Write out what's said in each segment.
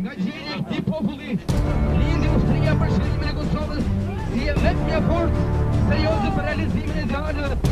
Nga gjeni e këtij populli, lindi ushtria për shkrimin e Kosovës si e vetmja forcë serioze për realizimin e idealeve.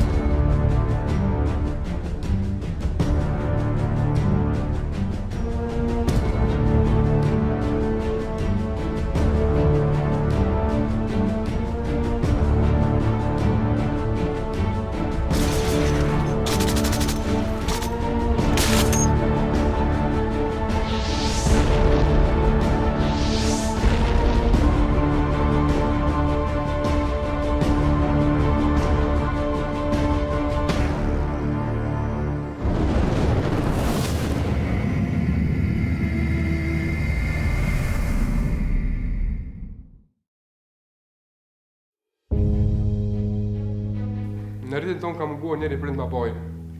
Në rritin tonë ka munguar njëri prind babaj.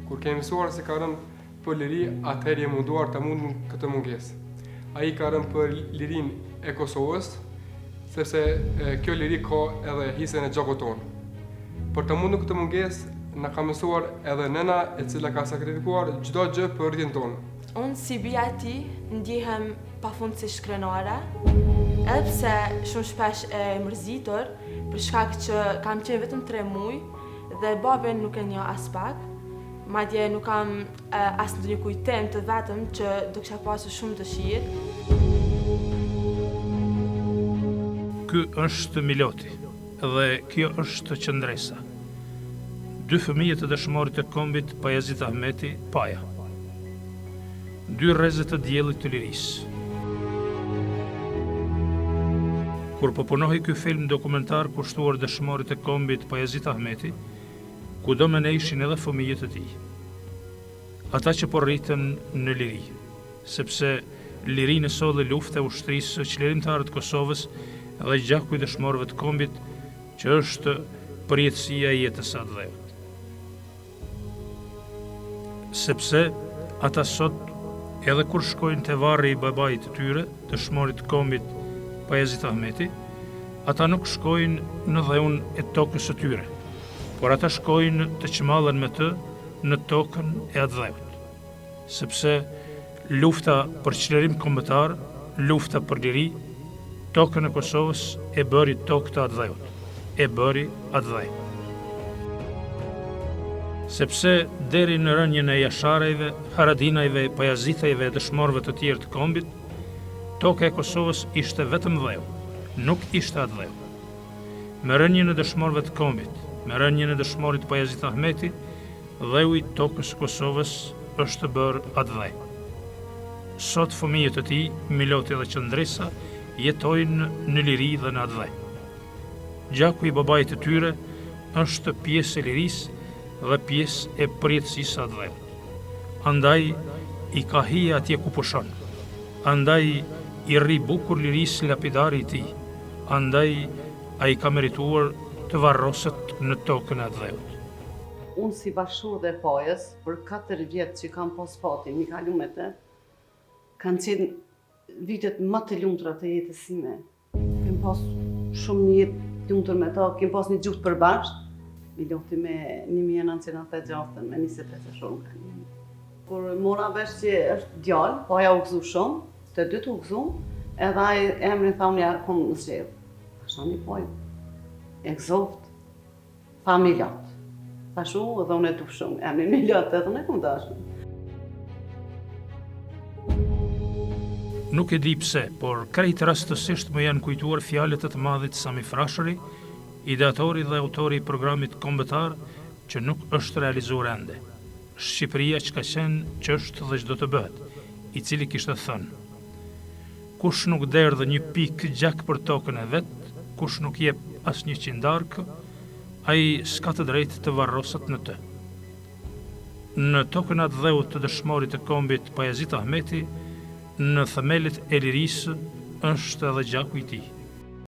Kur kemi mësuar se ka rënë për liri, atëherë je munduar të mundin këtë mungesë. Ai ka rënë për lirinë e Kosovës, sepse kjo liri ka edhe hisën e gjakut tonë. Për të mundur këtë mungesë, na ka mësuar edhe nëna e cila ka sakrifikuar çdo gjë për rritin tonë. Unë si bia e tij ndihem pafundësisht krenare, edhe pse shumë shpesh e mërzitur për shkak që kam qenë vetëm 3 muaj dhe babën nuk e njoh as pak. Madje nuk kam as ndonjë kujtim të vetëm që do kisha pasur shumë dëshirë. Ky është Miloti dhe kjo është qendresa. 2 fëmijë të dëshmorit të kombit Pajazit Ahmeti-PAJA. 2 rrezë të diellit të lirisë. Kur po punohej ky film dokumentar kushtuar dëshmorit të kombit Pajazit Ahmeti, kudo me ne ishin edhe fëmijët e tij. Ata që po rriten në liri, sepse lirinë solli lufta e ushtrisë së çlirimtarët të Kosovës dhe gjaku i dëshmorëve të kombit, që është përjetësia e jetës së atëdhëut. Sepse ata sot, edhe kur shkojnë te varri i babait të tyre, dëshmorit të kombit Pajazit Ahmeti, ata nuk shkojnë në dheun e tokës së tyre, por ata shkojnë të çmallen me të në tokën e atëdhëut. Sepse lufta për çlirim kombëtar, lufta për liri, tokën e Kosovës e bëri tokë të atëdhëut, e bëri atëdhëut. Sepse deri në rënjën e jasharëve, haradinajve, pajazitëve e dëshmorëve të tjerë të kombit, toka e Kosovës ishte vetëm dheu, nuk ishte atëdhëut. Me rënjën e dëshmorëve të kombit, me rënjën e dëshmorit Pajazit Ahmeti, dheu i tokës Kosovës është bërë atëdhëut. Sot fëmijët e tij, Miloti dhe qendresa, jetojnë në liri dhe në atëdhëut. Gjaku i babait të tyre është pjesë e lirisë dhe pjesë e përjetësisë së atëdhëut. Andaj i ka hije atje ku pushon. Andaj i rri bukur lirisë lapidari i tij. Andaj ai ka merituar të varroset në tokën e atëdhëut. Unë si bashkëshorë dhe Pajës, për 4 vjetë që kam pas fatin, mi kalu me të, kanë qenë vitet më të lumtura të jetës sime. Kem pas shumë një jetë lumtur me ta, kem pas një gjuhë të përbashkët, Miloti me 1996, me 25 shumë ka një. Kur mora vesh që është djalë, Paja u gëzu shumë, të dy të u gëzu, edhe ai emrin tha unë ja kom në zgjedh. Ashtu një Pajë, egzoft, familjarë. Pashu edhe unë e du shumë, emrin Milot edhe unë e kom dashur. Nuk e di pse, por krejt rastësisht më janë kujtuar fjalët e të madhit Sami Frashëri, ideatori dhe autori i programit kombëtar që nuk është realizuar ende. Shqipëria që ka qenë, që është dhe çdo të bëhet, i cili kishte thënë: kush nuk derdhë një pikë gjak për tokën e vet, kush nuk jep asnjë qindark, ai s'ka të drejtë të varroset në të. Në tokën e atëdhëut të dëshmorit të kombit Pajazit Ahmeti, në themelit e lirisë është edhe gjaku i tij.